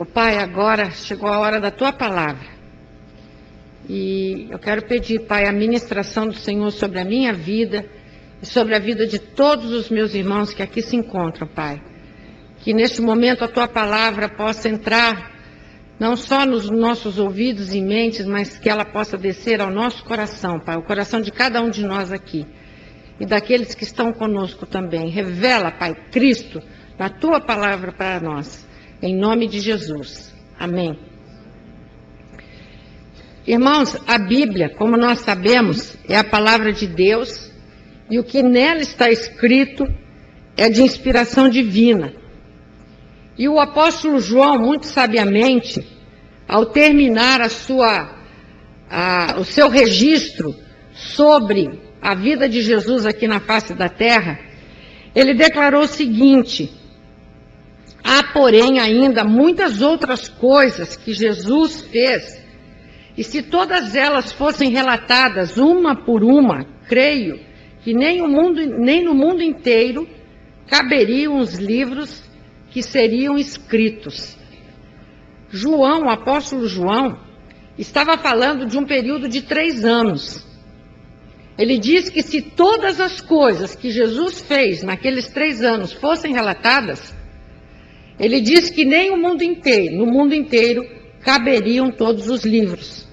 Pai, agora chegou a hora da Tua palavra. E eu quero pedir, Pai, a ministração do Senhor sobre a minha vida e sobre a vida de todos os meus irmãos que aqui se encontram, Pai. Que neste momento a Tua palavra possa entrar não só nos nossos ouvidos e mentes, mas que ela possa descer ao nosso coração, Pai, o coração de cada um de nós aqui e daqueles que estão conosco também. Revela, Pai, Cristo, na Tua palavra para nós, em nome de Jesus. Amém. Irmãos, a Bíblia, como nós sabemos, é a palavra de Deus e o que nela está escrito é de inspiração divina. E o apóstolo João, muito sabiamente, ao terminar o seu registro sobre a vida de Jesus aqui na face da terra, ele declarou o seguinte: há, porém, ainda muitas outras coisas que Jesus fez, e se todas elas fossem relatadas uma por uma, creio que nem no mundo inteiro caberiam os livros que seriam escritos. João, o apóstolo João, estava falando de um período de 3 anos. Ele diz que se todas as coisas que Jesus fez naqueles 3 anos fossem relatadas, ele diz que nem no mundo inteiro, caberiam todos os livros.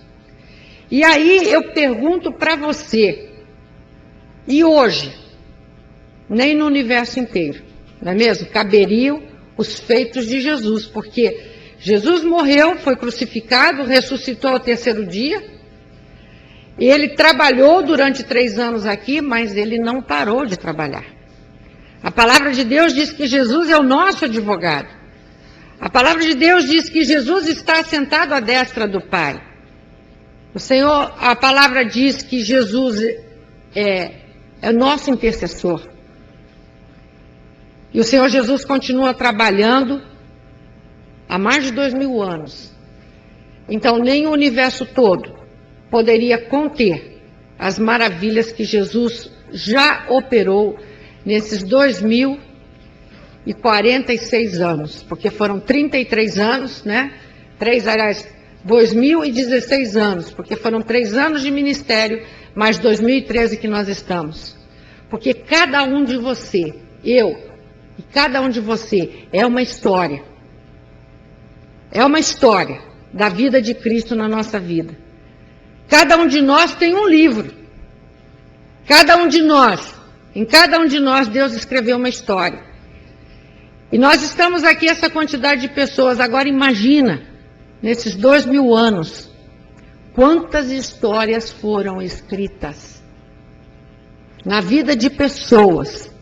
E aí eu pergunto para você, e hoje, nem no universo inteiro, não é mesmo? Caberiam os feitos de Jesus, porque Jesus morreu, foi crucificado, ressuscitou ao 3º dia, e ele trabalhou durante 3 anos aqui, mas ele não parou de trabalhar. A palavra de Deus diz que Jesus é o nosso advogado. A palavra de Deus diz que Jesus está sentado à destra do Pai. A palavra diz que Jesus é nosso intercessor. E o Senhor Jesus continua trabalhando há mais de 2000 anos. Então, nem o universo todo poderia conter as maravilhas que Jesus já operou nesses 2046 anos, porque foram 33 anos, né? 2016 anos, porque foram 3 anos de ministério, mais 2013 que nós estamos. Porque cada um de você, eu e cada um de você, é uma história. É uma história da vida de Cristo na nossa vida. Cada um de nós tem um livro. Em cada um de nós, Deus escreveu uma história. E nós estamos aqui, essa quantidade de pessoas. Agora imagina, nesses 2000 anos, quantas histórias foram escritas na vida de pessoas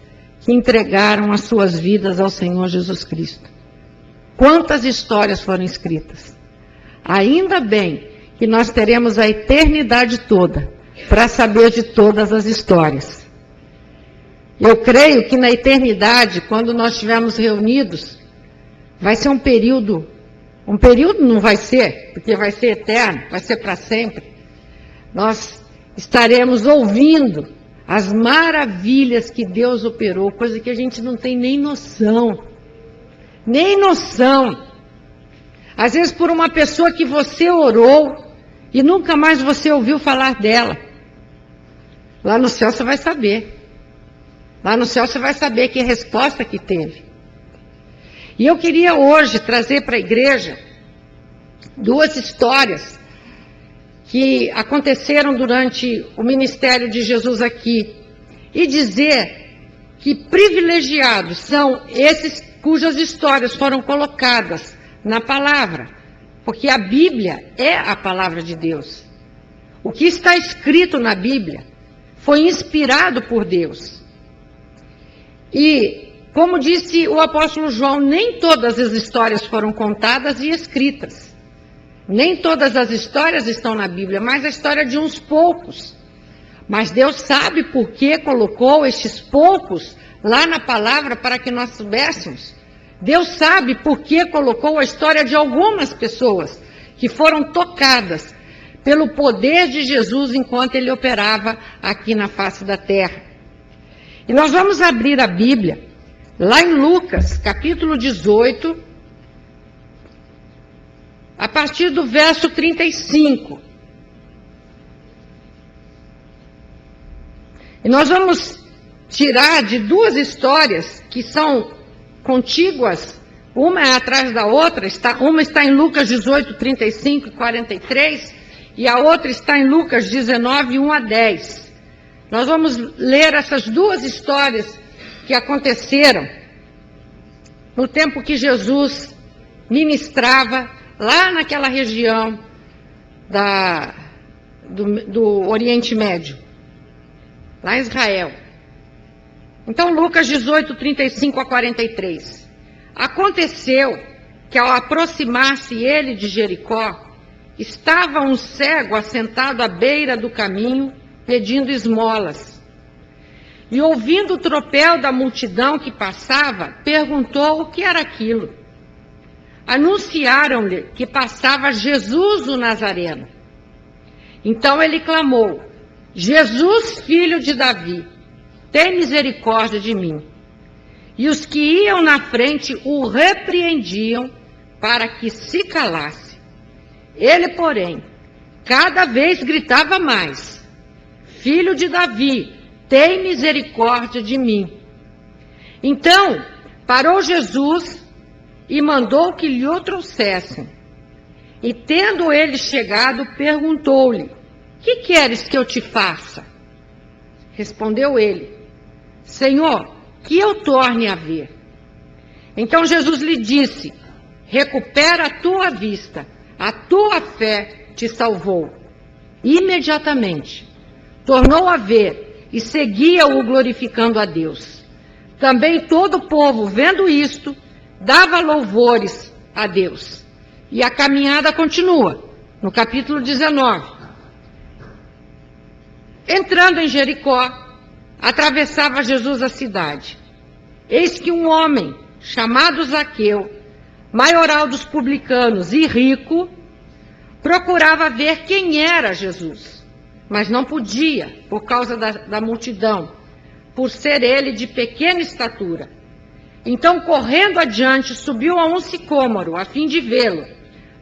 que entregaram as suas vidas ao Senhor Jesus Cristo. Quantas histórias foram escritas. Ainda bem que nós teremos a eternidade toda para saber de todas as histórias. Eu creio que na eternidade, quando nós estivermos reunidos, vai ser um período não vai ser, porque vai ser eterno, vai ser para sempre. Nós estaremos ouvindo as maravilhas que Deus operou, coisa que a gente não tem nem noção. Nem noção. Às vezes por uma pessoa que você orou e nunca mais você ouviu falar dela. Lá no céu você vai saber. Lá no céu você vai saber que resposta que teve. E eu queria hoje trazer para a igreja 2 histórias que aconteceram durante o ministério de Jesus aqui. E dizer que privilegiados são esses cujas histórias foram colocadas na palavra. Porque a Bíblia é a palavra de Deus. O que está escrito na Bíblia foi inspirado por Deus. E, como disse o apóstolo João, nem todas as histórias foram contadas e escritas. Nem todas as histórias estão na Bíblia, mas a história de uns poucos. Mas Deus sabe por que colocou estes poucos lá na palavra para que nós soubéssemos. Deus sabe por que colocou a história de algumas pessoas que foram tocadas pelo poder de Jesus enquanto ele operava aqui na face da terra. E nós vamos abrir a Bíblia lá em Lucas, capítulo 18, a partir do verso 35. E nós vamos tirar de duas histórias que são contíguas, uma é atrás da outra, uma está em Lucas 18, 35 e 43, e a outra está em Lucas 19, 1 a 10. Nós vamos ler essas duas histórias que aconteceram no tempo que Jesus ministrava lá naquela região do Oriente Médio, lá em Israel. Então, Lucas 18, 35 a 43. Aconteceu que, ao aproximar-se ele de Jericó, estava um cego assentado à beira do caminho, pedindo esmolas. E, ouvindo o tropel da multidão que passava, perguntou o que era aquilo. Anunciaram-lhe que passava Jesus o Nazareno. Então ele clamou: Jesus, filho de Davi, tem misericórdia de mim. E os que iam na frente o repreendiam para que se calasse. Ele, porém, cada vez gritava mais: Filho de Davi, tem misericórdia de mim. Então parou Jesus e mandou que lhe o trouxessem. E tendo ele chegado, perguntou-lhe: Que queres que eu te faça? Respondeu ele: Senhor, que eu torne a ver. Então Jesus lhe disse: Recupera a tua vista, a tua fé te salvou. Imediatamente tornou a ver e seguia-o glorificando a Deus. Também todo o povo, vendo isto, dava louvores a Deus. E a caminhada continua, no capítulo 19. Entrando em Jericó, atravessava Jesus a cidade. Eis que um homem, chamado Zaqueu, maioral dos publicanos e rico, procurava ver quem era Jesus, mas não podia, por causa da multidão, por ser ele de pequena estatura. Então, correndo adiante, subiu a um sicômoro, a fim de vê-lo,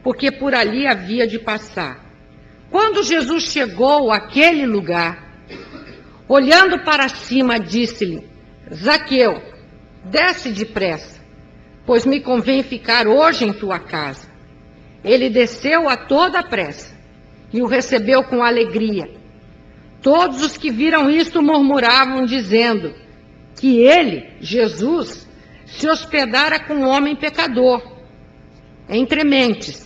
porque por ali havia de passar. Quando Jesus chegou àquele lugar, olhando para cima, disse-lhe: Zaqueu, desce depressa, pois me convém ficar hoje em tua casa. Ele desceu a toda pressa e o recebeu com alegria. Todos os que viram isto murmuravam, dizendo que ele, Jesus, se hospedara com um homem pecador. Entre mentes,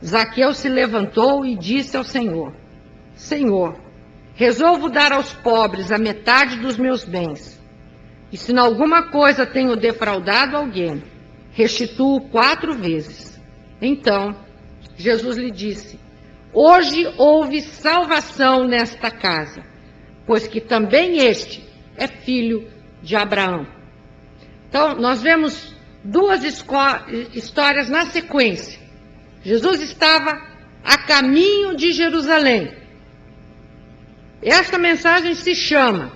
Zaqueu se levantou e disse ao Senhor: Senhor, resolvo dar aos pobres a metade dos meus bens. E se em alguma coisa tenho defraudado alguém, restituo 4 vezes. Então, Jesus lhe disse: Hoje houve salvação nesta casa, pois que também este é filho de Abraão. Então, nós vemos duas histórias na sequência. Jesus estava a caminho de Jerusalém. Esta mensagem se chama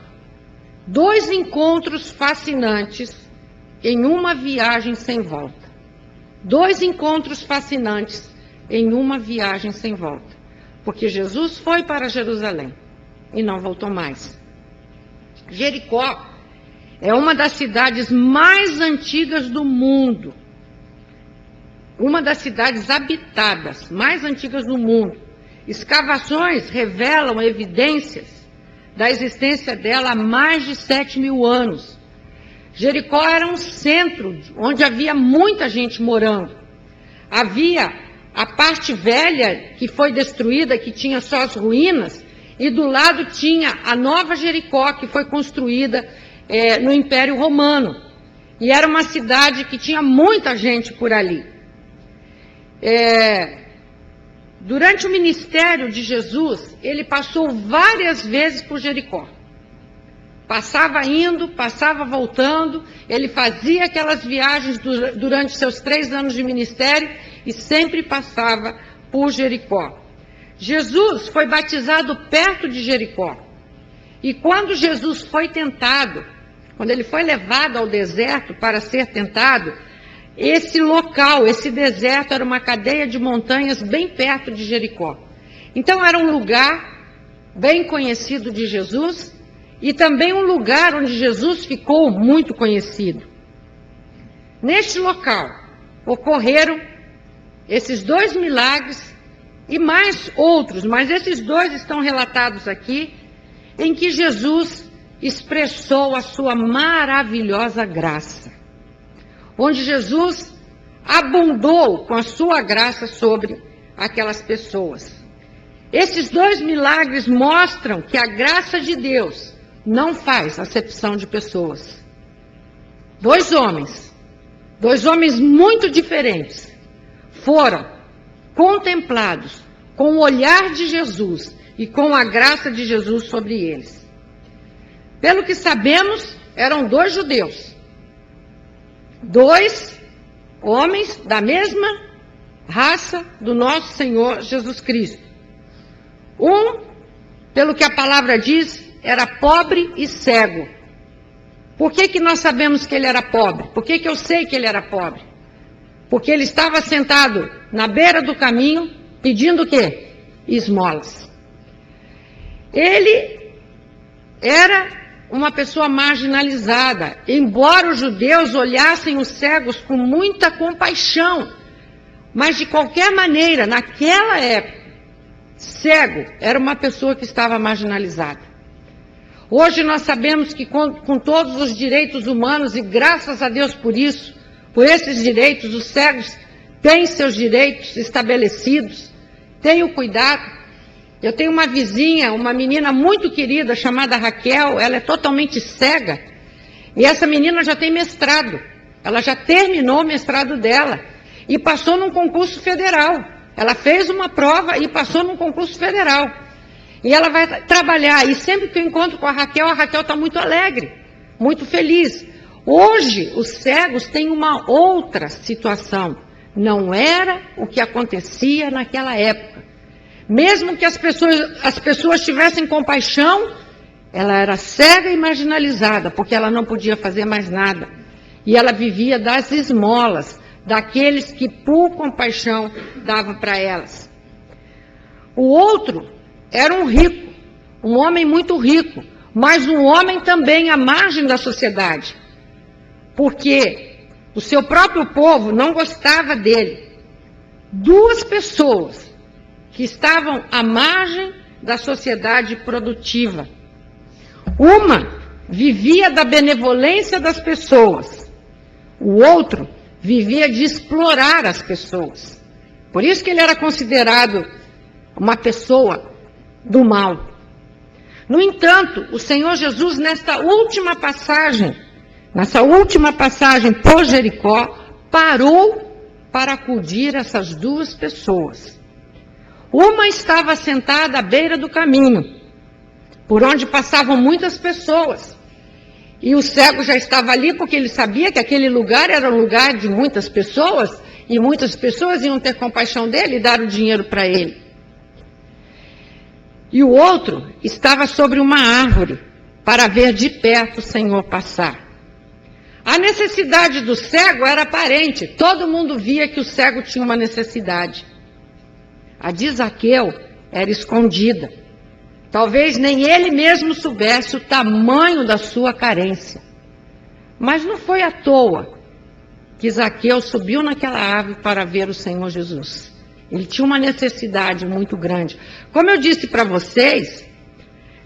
2 encontros fascinantes em uma viagem sem volta. 2 encontros fascinantes em uma viagem sem volta. Porque Jesus foi para Jerusalém e não voltou mais. Jericó é uma das cidades mais antigas do mundo. Uma das cidades habitadas mais antigas do mundo. Escavações revelam evidências da existência dela há mais de 7.000 anos. Jericó era um centro onde havia muita gente morando. Havia a parte velha que foi destruída, que tinha só as ruínas, e do lado tinha a nova Jericó, que foi construída no Império Romano. E era uma cidade que tinha muita gente por ali. Durante o ministério de Jesus, ele passou várias vezes por Jericó. Passava indo, passava voltando, ele fazia aquelas viagens durante seus 3 anos de ministério e sempre passava por Jericó. Jesus foi batizado perto de Jericó. E quando Jesus foi tentado, quando ele foi levado ao deserto para ser tentado, esse local, esse deserto, era uma cadeia de montanhas bem perto de Jericó. Então era um lugar bem conhecido de Jesus e também um lugar onde Jesus ficou muito conhecido. Neste local ocorreram esses 2 milagres e mais outros, mas esses 2 estão relatados aqui, em que Jesus expressou a sua maravilhosa graça, onde Jesus abundou com a sua graça sobre aquelas pessoas. Esses 2 milagres mostram que a graça de Deus não faz acepção de pessoas. 2 homens muito diferentes, foram contemplados com o olhar de Jesus e com a graça de Jesus sobre eles. Pelo que sabemos, eram 2 judeus, 2 homens da mesma raça do nosso Senhor Jesus Cristo. Um, pelo que a palavra diz, era pobre e cego. Por que nós sabemos que ele era pobre? Por que eu sei que ele era pobre? Porque ele estava sentado na beira do caminho, pedindo o quê? Esmolas. Ele era uma pessoa marginalizada, embora os judeus olhassem os cegos com muita compaixão. Mas, de qualquer maneira, naquela época, cego era uma pessoa que estava marginalizada. Hoje nós sabemos que com todos os direitos humanos, e graças a Deus por isso, por esses direitos, os cegos têm seus direitos estabelecidos, tenham cuidado. Eu tenho uma vizinha, uma menina muito querida, chamada Raquel, ela é totalmente cega, e essa menina já tem mestrado, ela já terminou o mestrado dela, e passou num concurso federal. Ela fez uma prova e passou num concurso federal. E ela vai trabalhar, e sempre que eu encontro com a Raquel está muito alegre, muito feliz. Hoje, os cegos têm uma outra situação. Não era o que acontecia naquela época. Mesmo que as pessoas tivessem compaixão, ela era cega e marginalizada, porque ela não podia fazer mais nada. E ela vivia das esmolas, daqueles que por compaixão davam para elas. O outro era um rico, um homem muito rico, mas um homem também à margem da sociedade, porque o seu próprio povo não gostava dele. 2 pessoas que estavam à margem da sociedade produtiva. Uma vivia da benevolência das pessoas, o outro vivia de explorar as pessoas. Por isso que ele era considerado uma pessoa do mal. No entanto, o Senhor Jesus, nessa última passagem por Jericó, parou para acudir essas 2 pessoas. Uma estava sentada à beira do caminho, por onde passavam muitas pessoas. E o cego já estava ali porque ele sabia que aquele lugar era um lugar de muitas pessoas, e muitas pessoas iam ter compaixão dele e dar o dinheiro para ele. E o outro estava sobre uma árvore, para ver de perto o Senhor passar. A necessidade do cego era aparente, todo mundo via que o cego tinha uma necessidade. A de Zaqueu era escondida. Talvez nem ele mesmo soubesse o tamanho da sua carência. Mas não foi à toa que Zaqueu subiu naquela árvore para ver o Senhor Jesus. Ele tinha uma necessidade muito grande. Como eu disse para vocês,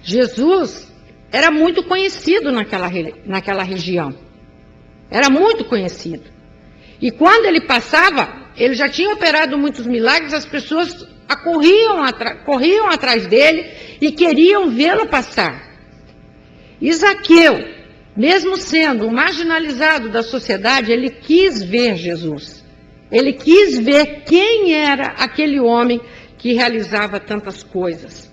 Jesus era muito conhecido naquela região. Era muito conhecido. E quando ele passava, ele já tinha operado muitos milagres, as pessoas corriam atrás dele e queriam vê-lo passar. E Zaqueu, mesmo sendo um marginalizado da sociedade, ele quis ver Jesus. Ele quis ver quem era aquele homem que realizava tantas coisas.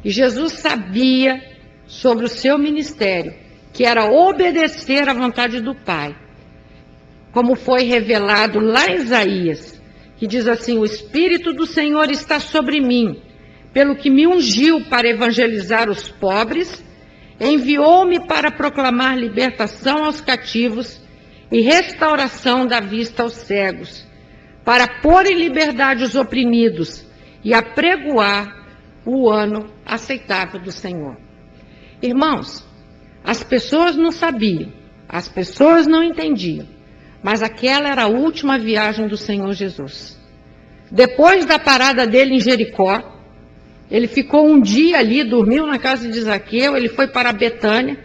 E Jesus sabia sobre o seu ministério, que era obedecer à vontade do Pai. Como foi revelado lá em Isaías, que diz assim: o Espírito do Senhor está sobre mim, pelo que me ungiu para evangelizar os pobres, enviou-me para proclamar libertação aos cativos e restauração da vista aos cegos, para pôr em liberdade os oprimidos e apregoar o ano aceitável do Senhor. Irmãos, as pessoas não sabiam, as pessoas não entendiam, mas aquela era a última viagem do Senhor Jesus. Depois da parada dele em Jericó, ele ficou um dia ali, dormiu na casa de Zaqueu, ele foi para Betânia,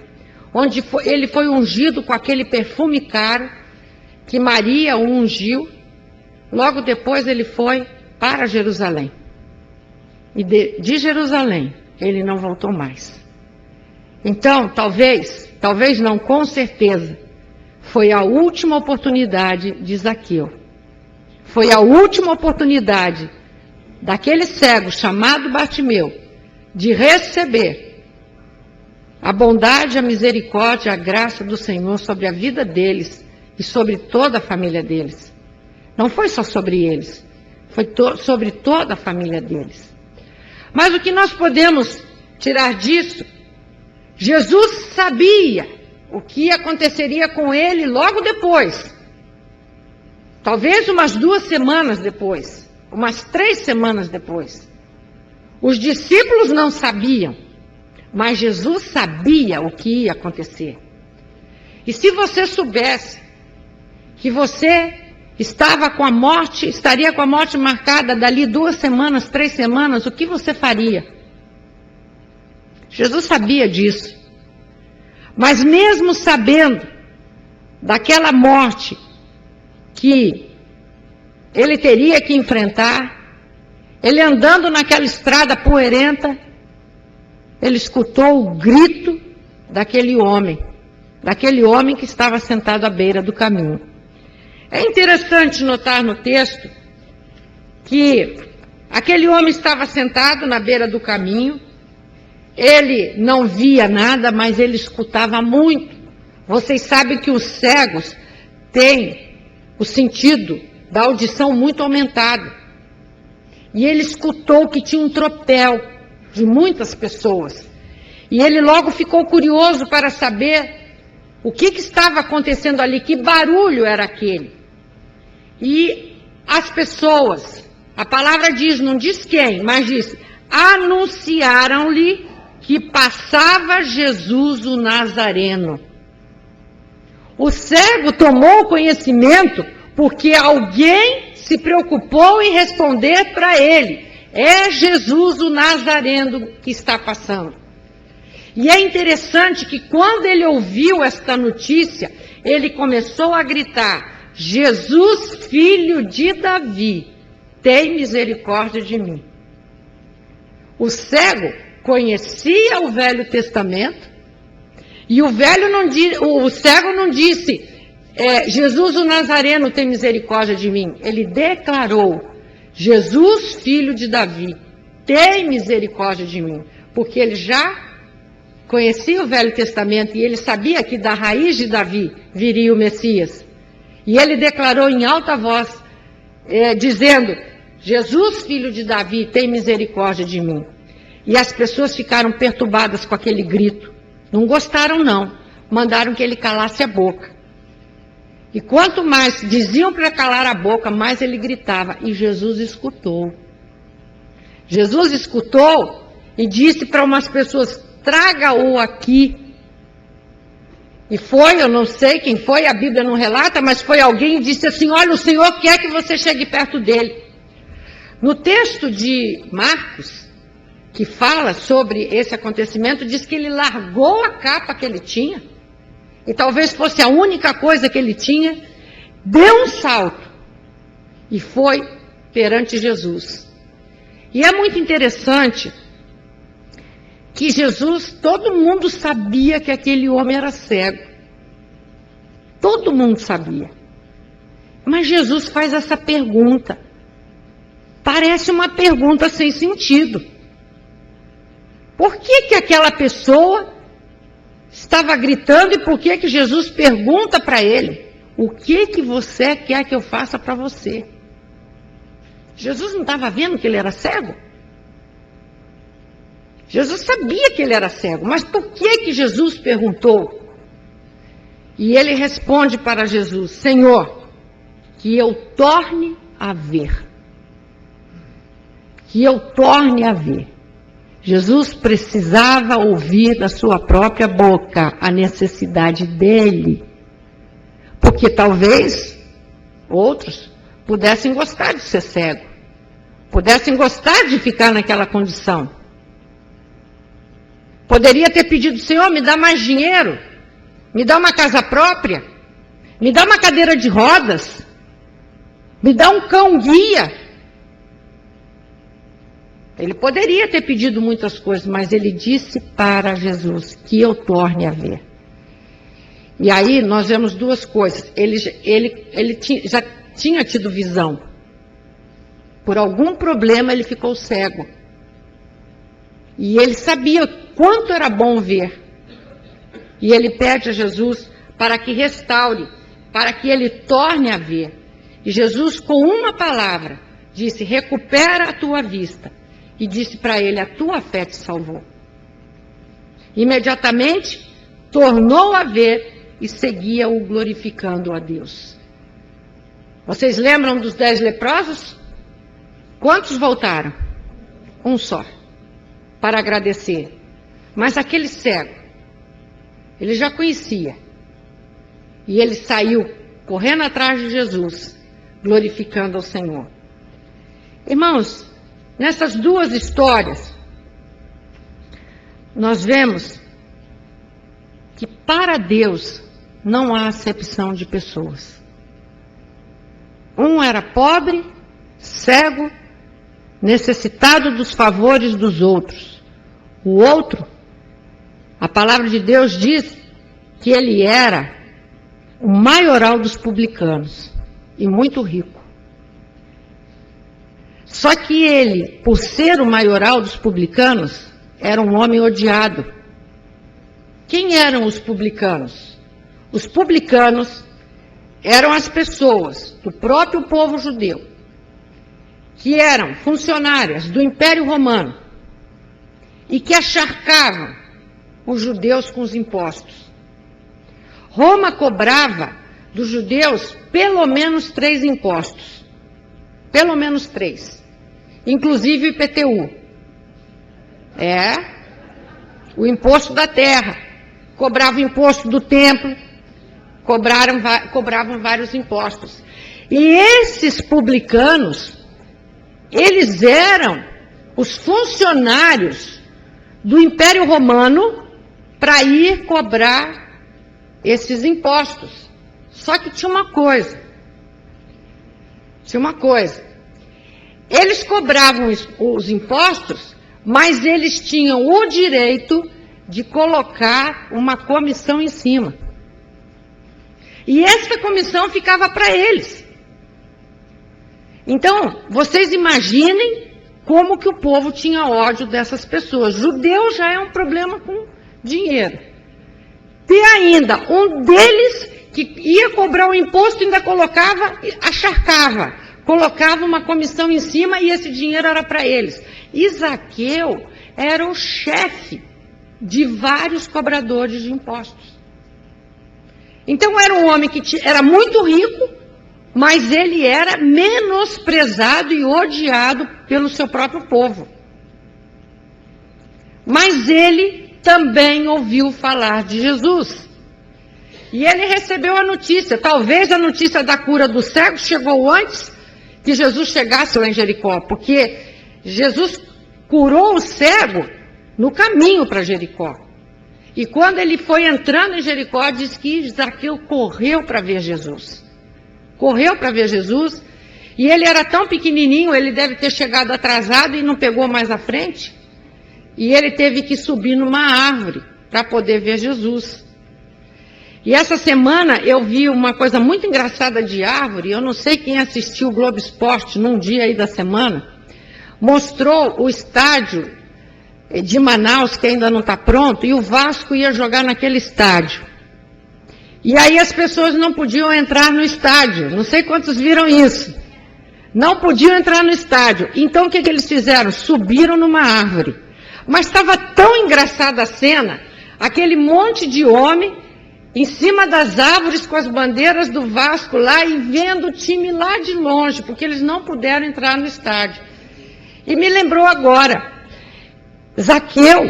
onde ele foi ungido com aquele perfume caro que Maria o ungiu. Logo depois ele foi para Jerusalém. E de Jerusalém ele não voltou mais. Então, talvez não, com certeza, foi a última oportunidade de Zaqueu. Foi a última oportunidade daquele cego chamado Bartimeu de receber a bondade, a misericórdia, a graça do Senhor sobre a vida deles e sobre toda a família deles. Não foi só sobre eles, foi sobre toda a família deles. Mas o que nós podemos tirar disso? Jesus sabia o que aconteceria com ele logo depois. Talvez umas 2 semanas depois, umas 3 semanas depois. Os discípulos não sabiam, mas Jesus sabia o que ia acontecer. E se você soubesse que você estaria com a morte marcada dali 2 semanas, 3 semanas, o que você faria? Jesus sabia disso. Mas mesmo sabendo daquela morte que ele teria que enfrentar, ele andando naquela estrada poeirenta, ele escutou o grito daquele homem que estava sentado à beira do caminho. É interessante notar no texto que aquele homem estava sentado na beira do caminho, ele não via nada, mas ele escutava muito. Vocês sabem que os cegos têm o sentido da audição muito aumentado. E ele escutou que tinha um tropel de muitas pessoas. E ele logo ficou curioso para saber o que estava acontecendo ali, que barulho era aquele. E as pessoas, a palavra diz, não diz quem, mas diz, anunciaram-lhe que passava Jesus o Nazareno. O cego tomou conhecimento porque alguém se preocupou em responder para ele. É Jesus o Nazareno que está passando. E é interessante que quando ele ouviu esta notícia, ele começou a gritar, Jesus, filho de Davi, tem misericórdia de mim. O cego conhecia o Velho Testamento, e o cego não disse, Jesus o Nazareno tem misericórdia de mim. Ele declarou, Jesus, filho de Davi, tem misericórdia de mim. Porque ele já conhecia o Velho Testamento e ele sabia que da raiz de Davi viria o Messias. E ele declarou em alta voz, dizendo, Jesus, filho de Davi, tem misericórdia de mim. E as pessoas ficaram perturbadas com aquele grito. Não gostaram, não. Mandaram que ele calasse a boca. E quanto mais diziam para calar a boca, mais ele gritava. E Jesus escutou. Jesus escutou e disse para umas pessoas, traga-o aqui. E foi, eu não sei quem foi, a Bíblia não relata, mas foi alguém e disse assim, olha, o Senhor quer que você chegue perto dele. No texto de Marcos, que fala sobre esse acontecimento, diz que ele largou a capa que ele tinha, e talvez fosse a única coisa que ele tinha, deu um salto, e foi perante Jesus. E é muito interessante que Jesus, todo mundo sabia que aquele homem era cego. Todo mundo sabia. Mas Jesus faz essa pergunta. Parece uma pergunta sem sentido. Por que aquela pessoa estava gritando e por que Jesus pergunta para ele, o que você quer que eu faça para você? Jesus não estava vendo que ele era cego? Jesus sabia que ele era cego, mas por que Jesus perguntou? E ele responde para Jesus: Senhor, que eu torne a ver. Que eu torne a ver. Jesus precisava ouvir da sua própria boca a necessidade dele. Porque talvez outros pudessem gostar de ser cego. Pudessem gostar de ficar naquela condição. Poderia ter pedido: Senhor, me dá mais dinheiro. Me dá uma casa própria. Me dá uma cadeira de rodas. Me dá um cão guia. Ele poderia ter pedido muitas coisas, mas ele disse para Jesus: que eu torne a ver. E aí nós vemos duas coisas. Ele já tinha tido visão. Por algum problema ele ficou cego. E ele sabia quanto era bom ver. E ele pede a Jesus para que restaure, para que ele torne a ver. E Jesus, com uma palavra, disse: recupera a tua vista. E disse para ele: a tua fé te salvou. Imediatamente, tornou a ver e seguia-o glorificando a Deus. Vocês lembram dos 10 leprosos? Quantos voltaram? Um só, para agradecer. Mas aquele cego, ele já conhecia. E ele saiu correndo atrás de Jesus, glorificando ao Senhor. Irmãos, nessas duas histórias, nós vemos que para Deus não há acepção de pessoas. Um era pobre, cego, necessitado dos favores dos outros. O outro, a palavra de Deus diz que ele era o maioral dos publicanos e muito rico. Só que ele, por ser o maioral dos publicanos, era um homem odiado. Quem eram os publicanos? Os publicanos eram as pessoas do próprio povo judeu, que eram funcionárias do Império Romano e que acharcavam os judeus com os impostos. Roma cobrava dos judeus pelo menos 3 impostos. Pelo menos 3. Inclusive o IPTU. O imposto da terra. Cobrava o imposto do templo. Cobravam vários impostos. E esses publicanos, eles eram os funcionários do Império Romano para ir cobrar esses impostos. Só que tinha uma coisa. Eles cobravam os impostos, mas eles tinham o direito de colocar uma comissão em cima. E essa comissão ficava para eles. Então, vocês imaginem como que o povo tinha ódio dessas pessoas. Judeu já é um problema com dinheiro. Ter ainda um deles que ia cobrar o imposto, ainda acharcava, colocava uma comissão em cima e esse dinheiro era para eles. E Zaqueu era o chefe de vários cobradores de impostos. Então era um homem que era muito rico, mas ele era menosprezado e odiado pelo seu próprio povo. Mas ele também ouviu falar de Jesus. E ele recebeu a notícia. Talvez a notícia da cura do cego chegou antes que Jesus chegasse lá em Jericó, porque Jesus curou o cego no caminho para Jericó. E quando ele foi entrando em Jericó, diz que Zaqueu correu para ver Jesus. Correu para ver Jesus, e ele era tão pequenininho, ele deve ter chegado atrasado e não pegou mais à frente. E ele teve que subir numa árvore para poder ver Jesus. E essa semana eu vi uma coisa muito engraçada de árvore. Eu não sei quem assistiu o Globo Esporte num dia aí da semana. Mostrou o estádio de Manaus, que ainda não está pronto, e o Vasco ia jogar naquele estádio. E aí as pessoas não podiam entrar no estádio. Não sei quantos viram isso. Não podiam entrar no estádio. Então o que eles fizeram? Subiram numa árvore. Mas estava tão engraçada a cena, aquele monte de homem em cima das árvores com as bandeiras do Vasco lá e vendo o time lá de longe, porque eles não puderam entrar no estádio. E me lembrou agora, Zaqueu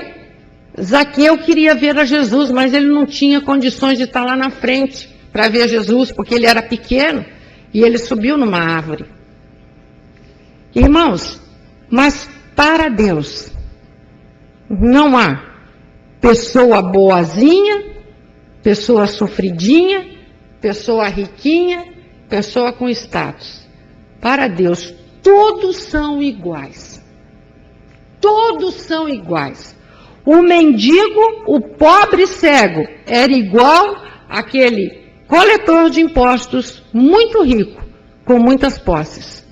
queria ver a Jesus, mas ele não tinha condições de estar lá na frente para ver Jesus, porque ele era pequeno e ele subiu numa árvore. Irmãos, mas para Deus não há pessoa boazinha, pessoa sofridinha, pessoa riquinha, pessoa com status. Para Deus, todos são iguais. Todos são iguais. O mendigo, o pobre cego, era igual àquele coletor de impostos muito rico, com muitas posses,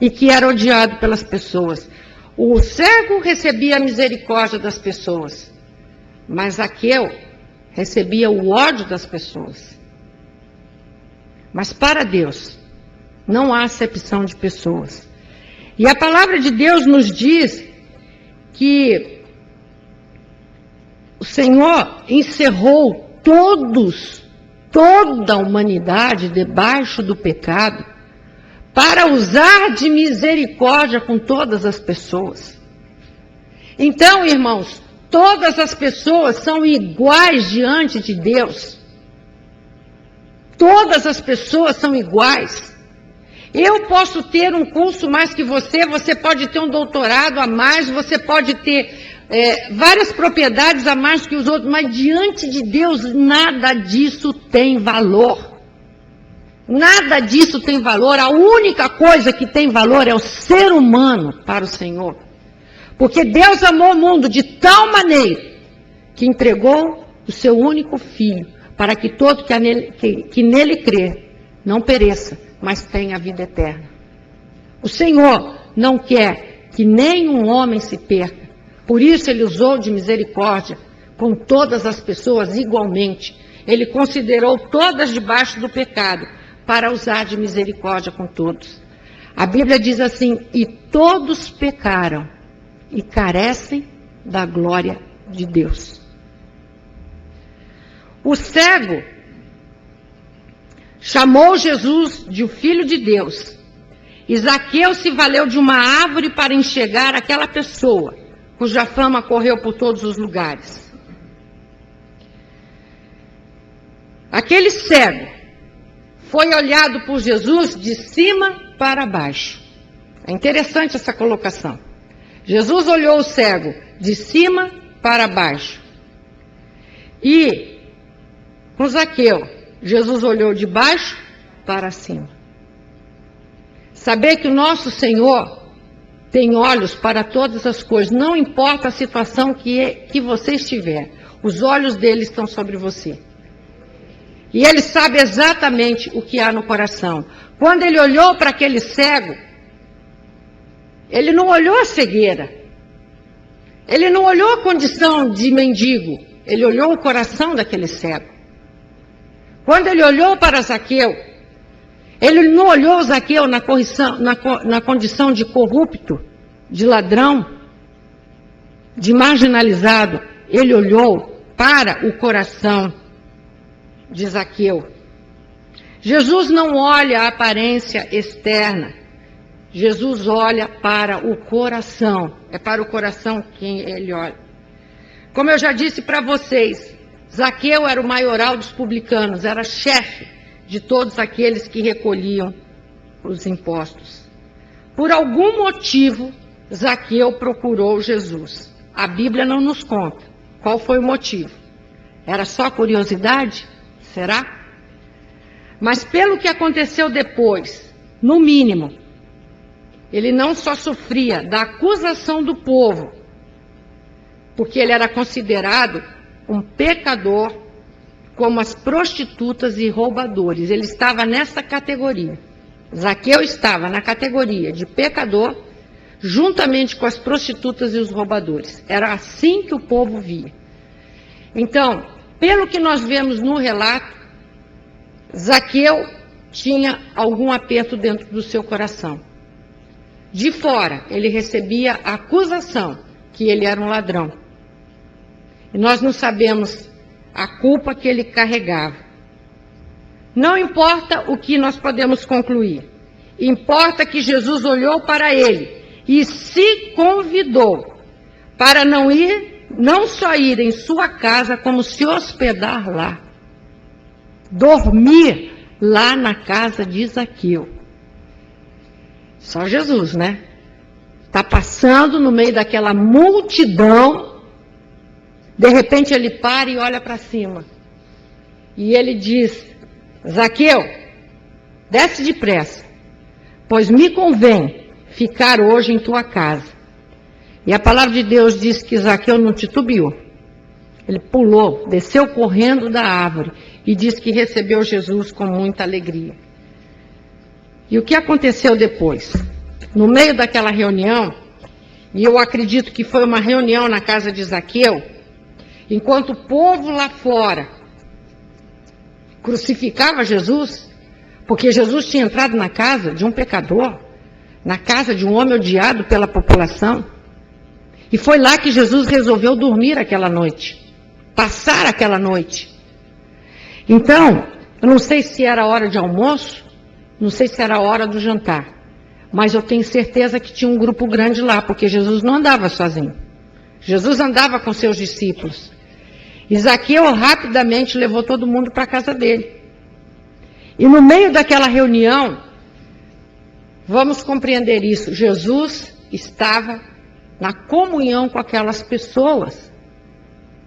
e que era odiado pelas pessoas. O cego recebia a misericórdia das pessoas, mas Zaqueu recebia o ódio das pessoas. Mas para Deus, não há acepção de pessoas. E a palavra de Deus nos diz que o Senhor encerrou toda a humanidade debaixo do pecado, para usar de misericórdia com todas as pessoas. Então, irmãos, todas as pessoas são iguais diante de Deus. Todas as pessoas são iguais. Eu posso ter um curso mais que você pode ter um doutorado a mais, você pode ter várias propriedades a mais que os outros, mas diante de Deus nada disso tem valor. Nada disso tem valor. A única coisa que tem valor é o ser humano para o Senhor. Porque Deus amou o mundo de tal maneira que entregou o seu único Filho, para que todo que nele crê não pereça, mas tenha a vida eterna. O Senhor não quer que nenhum homem se perca. Por isso ele usou de misericórdia com todas as pessoas igualmente. Ele considerou todas debaixo do pecado, para usar de misericórdia com todos. A Bíblia diz assim: e todos pecaram e carecem da glória de Deus. O cego chamou Jesus de o Filho de Deus. E Zaqueu se valeu de uma árvore para enxergar aquela pessoa, cuja fama correu por todos os lugares. Aquele cego foi olhado por Jesus de cima para baixo. É interessante essa colocação. Jesus olhou o cego de cima para baixo. E com Zaqueu, Jesus olhou de baixo para cima. Saber que o nosso Senhor tem olhos para todas as coisas, não importa a situação que você estiver, os olhos dele estão sobre você. E ele sabe exatamente o que há no coração. Quando ele olhou para aquele cego, ele não olhou a cegueira. Ele não olhou a condição de mendigo. Ele olhou o coração daquele cego. Quando ele olhou para Zaqueu, ele não olhou Zaqueu na condição de corrupto, de ladrão, de marginalizado. Ele olhou para o coração de Zaqueu. Jesus não olha a aparência externa. Jesus olha para o coração. É para o coração que ele olha. Como eu já disse para vocês, Zaqueu era o maioral dos publicanos, era chefe de todos aqueles que recolhiam os impostos. Por algum motivo, Zaqueu procurou Jesus. A Bíblia não nos conta qual foi o motivo. Era só curiosidade? Será? Mas pelo que aconteceu depois, no mínimo, ele não só sofria da acusação do povo, porque ele era considerado um pecador, como as prostitutas e roubadores. Ele estava nessa categoria. Zaqueu estava na categoria de pecador, juntamente com as prostitutas e os roubadores. Era assim que o povo via. Então, pelo que nós vemos no relato, Zaqueu tinha algum aperto dentro do seu coração. De fora, ele recebia a acusação que ele era um ladrão. E nós não sabemos a culpa que ele carregava. Não importa o que nós podemos concluir, importa que Jesus olhou para ele e se convidou para não só ir em sua casa, como se hospedar lá, dormir lá na casa de Zaqueu. Só Jesus, né? Está passando no meio daquela multidão, de repente ele para e olha para cima. E ele diz: Zaqueu, desce depressa, pois me convém ficar hoje em tua casa. E a palavra de Deus diz que Zaqueu não titubeou. Ele pulou, desceu correndo da árvore e diz que recebeu Jesus com muita alegria. E o que aconteceu depois? No meio daquela reunião, e eu acredito que foi uma reunião na casa de Zaqueu, enquanto o povo lá fora crucificava Jesus, porque Jesus tinha entrado na casa de um pecador, na casa de um homem odiado pela população, e foi lá que Jesus resolveu dormir aquela noite, passar aquela noite. Então, eu não sei se era hora de almoço, não sei se era hora do jantar, mas eu tenho certeza que tinha um grupo grande lá, porque Jesus não andava sozinho. Jesus andava com seus discípulos. E Zaqueu rapidamente levou todo mundo para a casa dele. E no meio daquela reunião, vamos compreender isso, Jesus estava na comunhão com aquelas pessoas,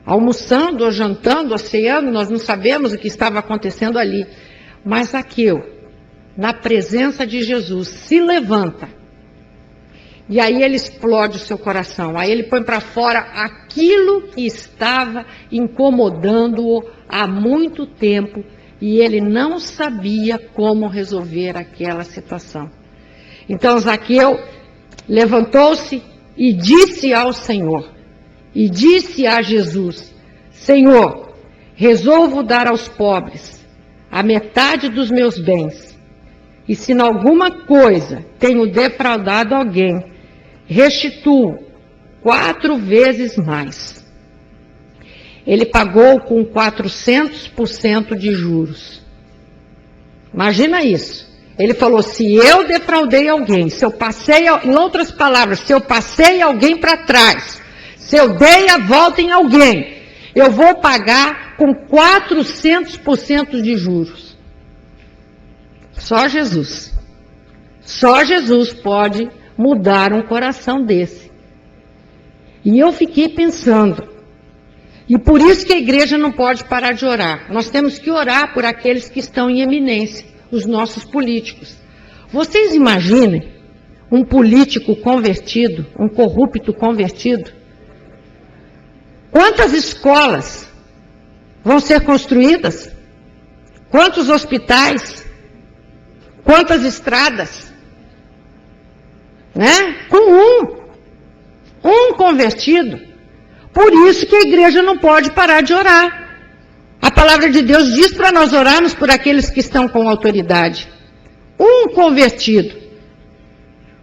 almoçando, ou jantando, ou ceando, nós não sabemos o que estava acontecendo ali. Mas Zaqueu, na presença de Jesus, se levanta. E aí ele explode o seu coração. Aí ele põe para fora aquilo que estava incomodando-o há muito tempo. E ele não sabia como resolver aquela situação. Então Zaqueu levantou-se e disse ao Senhor, e disse a Jesus: Senhor, resolvo dar aos pobres a metade dos meus bens. E se em alguma coisa tenho defraudado alguém, restituo 4 vezes mais. Ele pagou com 400% de juros. Imagina isso. Ele falou: se eu defraudei alguém, se eu passei, em outras palavras, se eu passei alguém para trás, se eu dei a volta em alguém, eu vou pagar com 400% de juros. Só Jesus pode mudar um coração desse. E eu fiquei pensando, e por isso que a igreja não pode parar de orar. Nós temos que orar por aqueles que estão em eminência, os nossos políticos. Vocês imaginem um político convertido, um corrupto convertido? Quantas escolas vão ser construídas? Quantos hospitais? Quantas estradas? Né? Com um convertido. Por isso que a igreja não pode parar de orar. A palavra de Deus diz para nós orarmos por aqueles que estão com autoridade. Um convertido.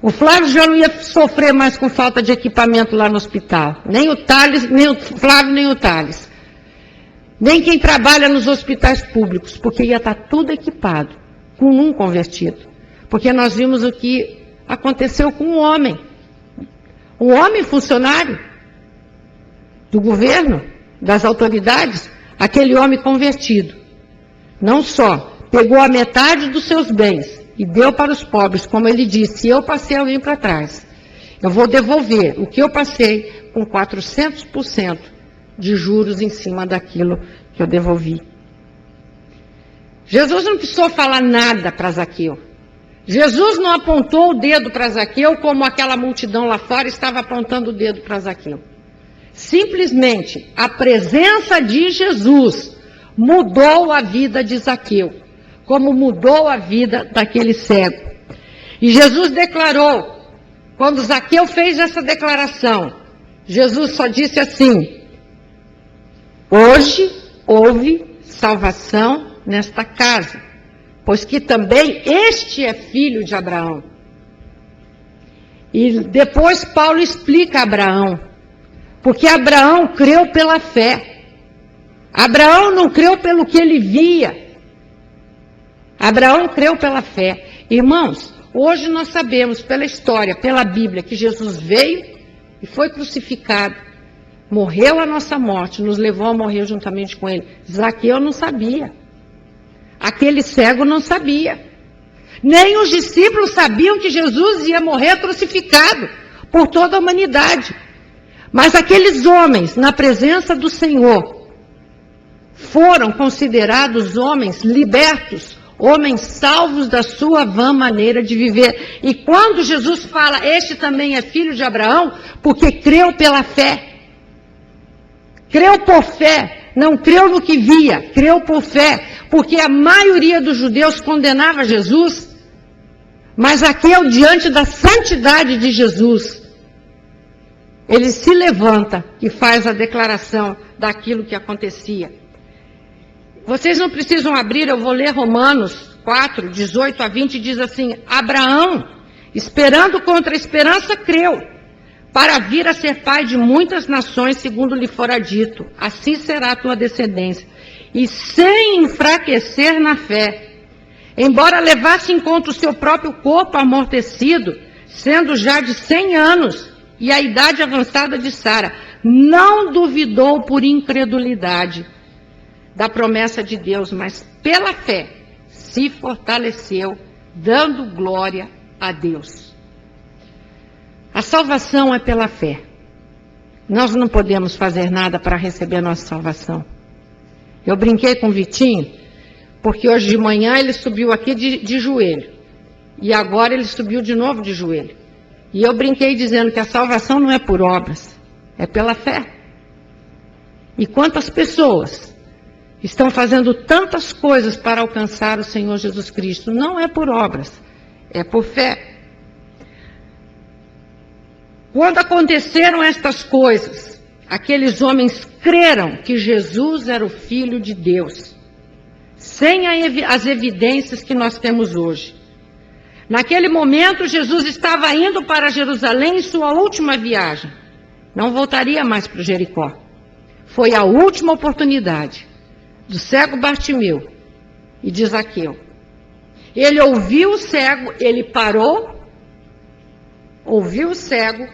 O Flávio já não ia sofrer mais com falta de equipamento lá no hospital. Nem o Thales, nem o Flávio, nem o Thales. Nem quem trabalha nos hospitais públicos, porque ia estar tudo equipado, com um convertido. Porque nós vimos o que aconteceu com um homem funcionário do governo, das autoridades, aquele homem convertido. Não só pegou a metade dos seus bens e deu para os pobres, como ele disse: se eu passei alguém para trás, eu vou devolver o que eu passei com 400% de juros em cima daquilo que eu devolvi. Jesus não precisou falar nada para Zaqueu. Jesus não apontou o dedo para Zaqueu como aquela multidão lá fora estava apontando o dedo para Zaqueu. Simplesmente a presença de Jesus mudou a vida de Zaqueu, como mudou a vida daquele cego. E Jesus declarou, quando Zaqueu fez essa declaração, Jesus só disse assim: hoje houve salvação nesta casa, pois que também este é filho de Abraão. E depois Paulo explica a Abraão, porque Abraão creu pela fé. Abraão não creu pelo que ele via. Abraão creu pela fé. Irmãos, hoje nós sabemos pela história, pela Bíblia, que Jesus veio e foi crucificado, morreu a nossa morte, nos levou a morrer juntamente com ele. Zaqueu não sabia. Aquele cego não sabia. Nem os discípulos sabiam que Jesus ia morrer crucificado por toda a humanidade. Mas aqueles homens, na presença do Senhor, foram considerados homens libertos, homens salvos da sua vã maneira de viver. E quando Jesus fala, este também é filho de Abraão, porque creu pela fé. Creu por fé, não creu no que via, creu por fé, porque a maioria dos judeus condenava Jesus, mas Zaqueu, diante da santidade de Jesus, ele se levanta e faz a declaração daquilo que acontecia. Vocês não precisam abrir, eu vou ler Romanos 4, 18 a 20, diz assim: Abraão, esperando contra a esperança, creu, para vir a ser pai de muitas nações, segundo lhe fora dito, assim será a tua descendência. E sem enfraquecer na fé, embora levasse em conta o seu próprio corpo amortecido, sendo já de 100 anos, e a idade avançada de Sara, não duvidou por incredulidade da promessa de Deus, mas pela fé se fortaleceu, dando glória a Deus. A salvação é pela fé. Nós não podemos fazer nada para receber a nossa salvação. Eu brinquei com o Vitinho, porque hoje de manhã ele subiu aqui de joelho, e agora ele subiu de novo de joelho. E eu brinquei dizendo que a salvação não é por obras, é pela fé. E quantas pessoas estão fazendo tantas coisas para alcançar o Senhor Jesus Cristo? Não é por obras, é por fé. Quando aconteceram estas coisas, aqueles homens creram que Jesus era o Filho de Deus, sem as evidências que nós temos hoje. Naquele momento, Jesus estava indo para Jerusalém em sua última viagem. Não voltaria mais para Jericó. Foi a última oportunidade do cego Bartimeu e de Zaqueu. Ele ouviu o cego, ele parou, ouviu o cego,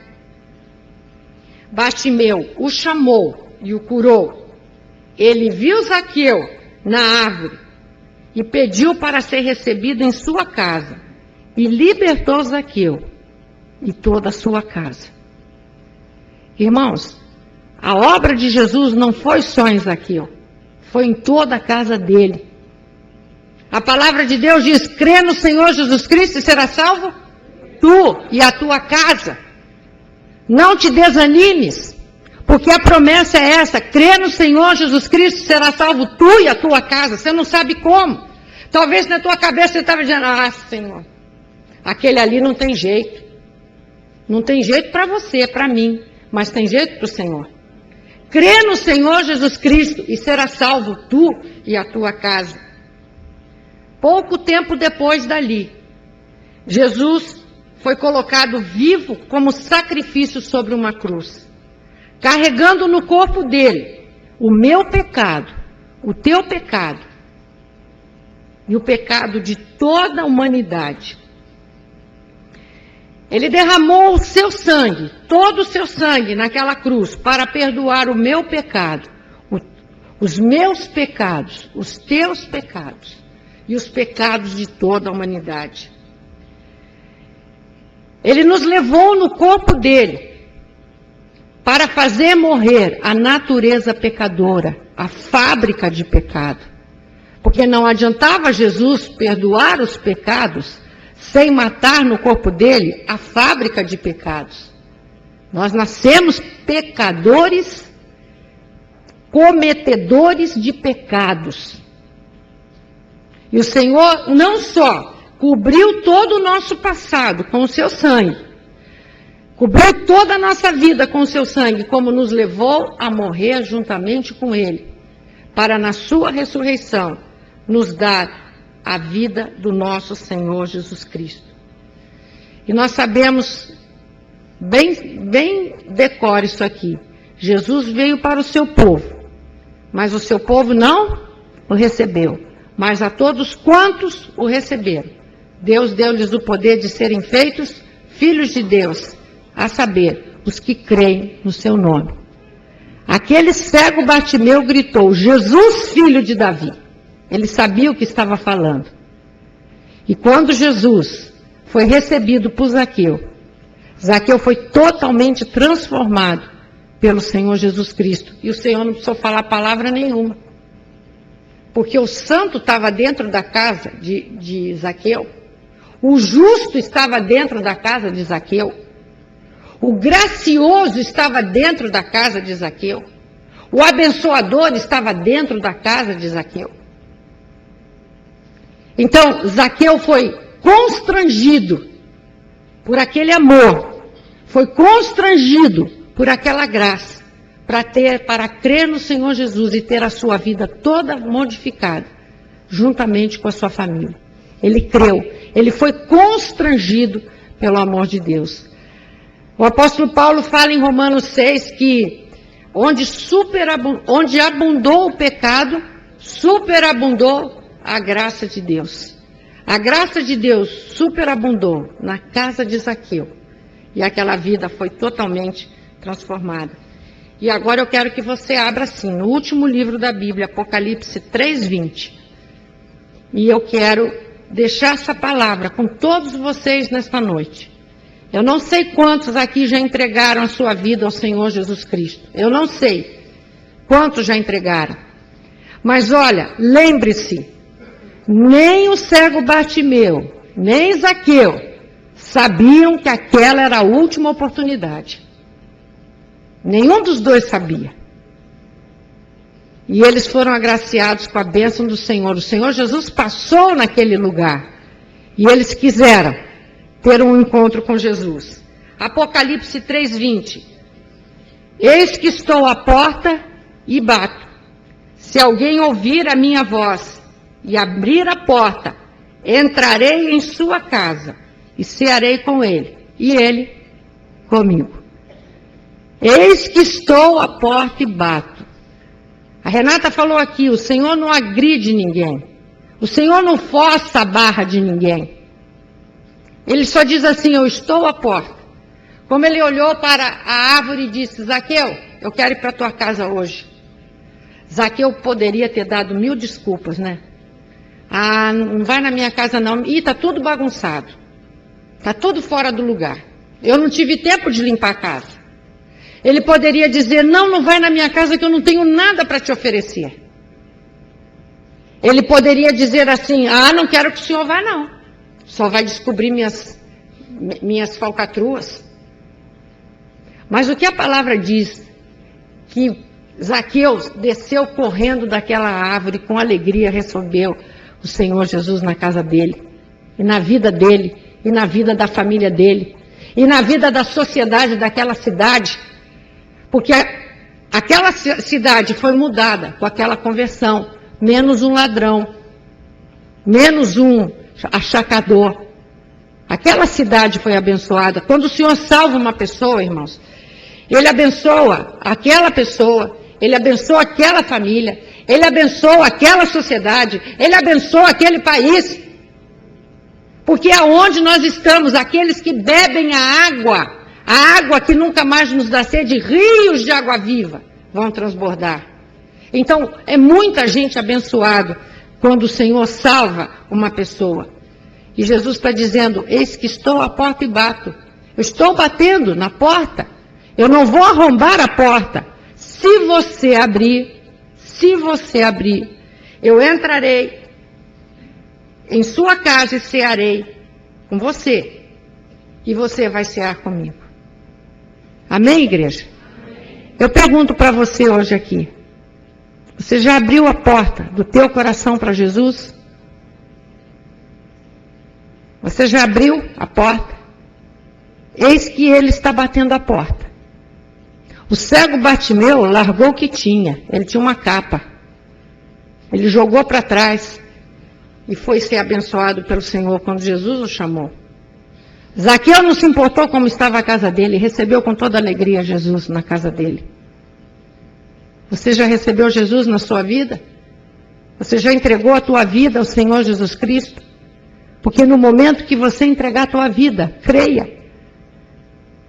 Bartimeu o chamou e o curou. Ele viu Zaqueu na árvore e pediu para ser recebido em sua casa, e libertou Zaqueu e toda a sua casa. Irmãos, a obra de Jesus não foi só em Zaqueu, foi em toda a casa dele. A palavra de Deus diz: crê no Senhor Jesus Cristo e será salvo tu e a tua casa. Não te desanimes, porque a promessa é essa: crê no Senhor Jesus Cristo e será salvo tu e a tua casa. Você não sabe como. Talvez na tua cabeça você estava dizendo: ah, Senhor, aquele ali não tem jeito. Não tem jeito para você, para mim, mas tem jeito para o Senhor. Crê no Senhor Jesus Cristo e será salvo tu e a tua casa. Pouco tempo depois dali, Jesus foi colocado vivo como sacrifício sobre uma cruz, carregando no corpo dele o meu pecado, o teu pecado e o pecado de toda a humanidade. Ele derramou o seu sangue, todo o seu sangue naquela cruz, para perdoar o meu pecado, os meus pecados, os teus pecados e os pecados de toda a humanidade. Ele nos levou no corpo dele para fazer morrer a natureza pecadora, a fábrica de pecado. Porque não adiantava Jesus perdoar os pecados sem matar no corpo dele a fábrica de pecados. Nós nascemos pecadores, cometedores de pecados. E o Senhor não só cobriu todo o nosso passado com o seu sangue, cobriu toda a nossa vida com o seu sangue, como nos levou a morrer juntamente com ele, para na sua ressurreição nos dar a vida do nosso Senhor Jesus Cristo. E nós sabemos, bem decore isso aqui, Jesus veio para o seu povo, mas o seu povo não o recebeu. Mas a todos quantos o receberam, Deus deu-lhes o poder de serem feitos filhos de Deus, a saber, os que creem no seu nome. Aquele cego Bartimeu gritou: Jesus, filho de Davi. Ele sabia o que estava falando. E quando Jesus foi recebido por Zaqueu, Zaqueu foi totalmente transformado pelo Senhor Jesus Cristo. E o Senhor não precisou falar palavra nenhuma. Porque o santo estava dentro da casa de Zaqueu. O justo estava dentro da casa de Zaqueu. O gracioso estava dentro da casa de Zaqueu. O abençoador estava dentro da casa de Zaqueu. Então, Zaqueu foi constrangido por aquele amor, foi constrangido por aquela graça, para crer no Senhor Jesus e ter a sua vida toda modificada, juntamente com a sua família. Ele creu, ele foi constrangido pelo amor de Deus. O apóstolo Paulo fala em Romanos 6 que onde abundou o pecado, superabundou a graça de Deus. A graça de Deus superabundou na casa de Zaqueu. E aquela vida foi totalmente transformada. E agora eu quero que você abra assim, no último livro da Bíblia, Apocalipse 3:20. E eu quero deixar essa palavra com todos vocês nesta noite. Eu não sei quantos aqui já entregaram a sua vida ao Senhor Jesus Cristo. Eu não sei quantos já entregaram. Mas olha, lembre-se, nem o cego Bartimeu, nem Zaqueu sabiam que aquela era a última oportunidade. Nenhum dos dois sabia. E eles foram agraciados com a bênção do Senhor. O Senhor Jesus passou naquele lugar. E eles quiseram ter um encontro com Jesus. Apocalipse 3:20. Eis que estou à porta e bato. Se alguém ouvir a minha voz e abrir a porta, entrarei em sua casa e cearei com ele, e ele comigo. Eis que estou à porta e bato. A Renata falou aqui, o Senhor não agride ninguém. O Senhor não força a barra de ninguém. Ele só diz assim, eu estou à porta. Como ele olhou para a árvore e disse, Zaqueu, eu quero ir para a tua casa hoje. Zaqueu poderia ter dado 1000 desculpas, né? Ah, não vai na minha casa não. Ih, está tudo bagunçado. Está tudo fora do lugar. Eu não tive tempo de limpar a casa. Ele poderia dizer, não vai na minha casa que eu não tenho nada para te oferecer. Ele poderia dizer assim, não quero que o senhor vá não. Só vai descobrir minhas falcatruas. Mas o que a palavra diz? Que Zaqueu desceu correndo daquela árvore, com alegria recebeu o Senhor Jesus na casa dele, e na vida dele, e na vida da família dele, e na vida da sociedade daquela cidade. Porque aquela cidade foi mudada com aquela conversão, menos um ladrão, menos um achacador. Aquela cidade foi abençoada. Quando o Senhor salva uma pessoa, irmãos, Ele abençoa aquela pessoa, Ele abençoa aquela família, Ele abençoa aquela sociedade, Ele abençoa aquele país. Porque aonde nós estamos, aqueles que bebem a água que nunca mais nos dá sede, rios de água viva vão transbordar. Então, é muita gente abençoada quando o Senhor salva uma pessoa. E Jesus está dizendo, eis que estou à porta e bato. Eu estou batendo na porta. Eu não vou arrombar a porta. Se você abrir, eu entrarei em sua casa e cearei com você. E você vai cear comigo. Amém, igreja? Eu pergunto para você hoje aqui. Você já abriu a porta do teu coração para Jesus? Você já abriu a porta? Eis que ele está batendo a porta. O cego Bartimeu largou o que tinha. Ele tinha uma capa. Ele jogou para trás e foi ser abençoado pelo Senhor quando Jesus o chamou. Zaqueu não se importou como estava a casa dele, recebeu com toda alegria Jesus na casa dele. Você já recebeu Jesus na sua vida? Você já entregou a tua vida ao Senhor Jesus Cristo? Porque no momento que você entregar a tua vida, creia,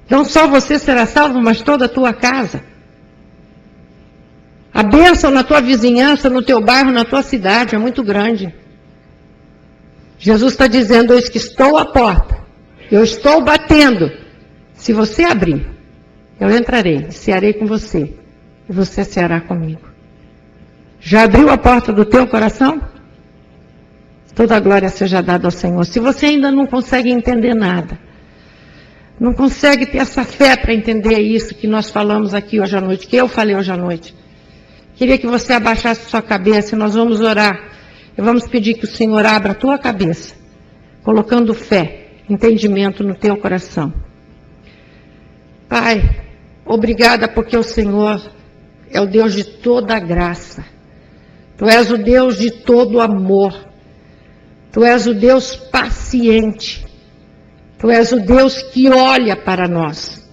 não só você será salvo, mas toda a tua casa. A bênção na tua vizinhança, no teu bairro, na tua cidade é muito grande. Jesus está dizendo: eis que estou à porta, eu estou batendo. Se você abrir, eu entrarei, cearei com você, e você ceará comigo. Já abriu a porta do teu coração? Toda a glória seja dada ao Senhor. Se você ainda não consegue entender nada, não consegue ter essa fé para entender isso que nós falamos aqui hoje à noite, que eu falei hoje à noite, queria que você abaixasse sua cabeça e nós vamos orar. E vamos pedir que o Senhor abra a tua cabeça, colocando fé, entendimento no teu coração. Pai, obrigada porque o Senhor é o Deus de toda a graça. Tu és o Deus de todo amor. Tu és o Deus paciente. Tu és o Deus que olha para nós.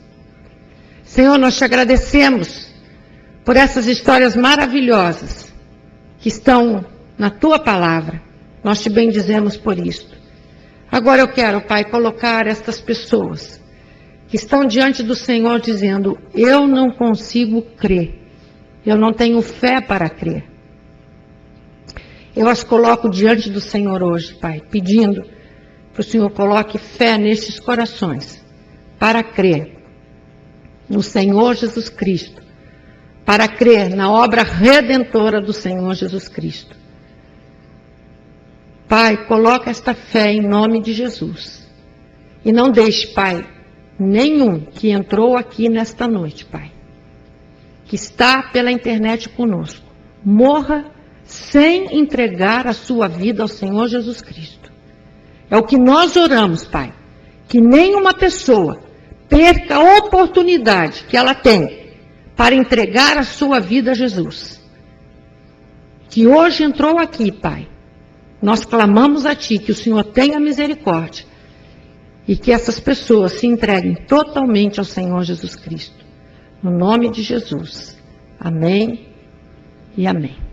Senhor, nós te agradecemos por essas histórias maravilhosas que estão na tua palavra. Nós te bendizemos por isto. Agora eu quero, Pai, colocar estas pessoas que estão diante do Senhor dizendo: eu não consigo crer. Eu não tenho fé para crer. Eu as coloco diante do Senhor hoje, Pai, pedindo que o Senhor coloque fé nestes corações para crer no Senhor Jesus Cristo, para crer na obra redentora do Senhor Jesus Cristo. Pai, coloca esta fé em nome de Jesus. E não deixe, Pai, nenhum que entrou aqui nesta noite, Pai, que está pela internet conosco, morra sem entregar a sua vida ao Senhor Jesus Cristo. É o que nós oramos, Pai, que nenhuma pessoa perca a oportunidade que ela tem para entregar a sua vida a Jesus. Que hoje entrou aqui, Pai, nós clamamos a Ti que o Senhor tenha misericórdia e que essas pessoas se entreguem totalmente ao Senhor Jesus Cristo. No nome de Jesus. Amém e amém.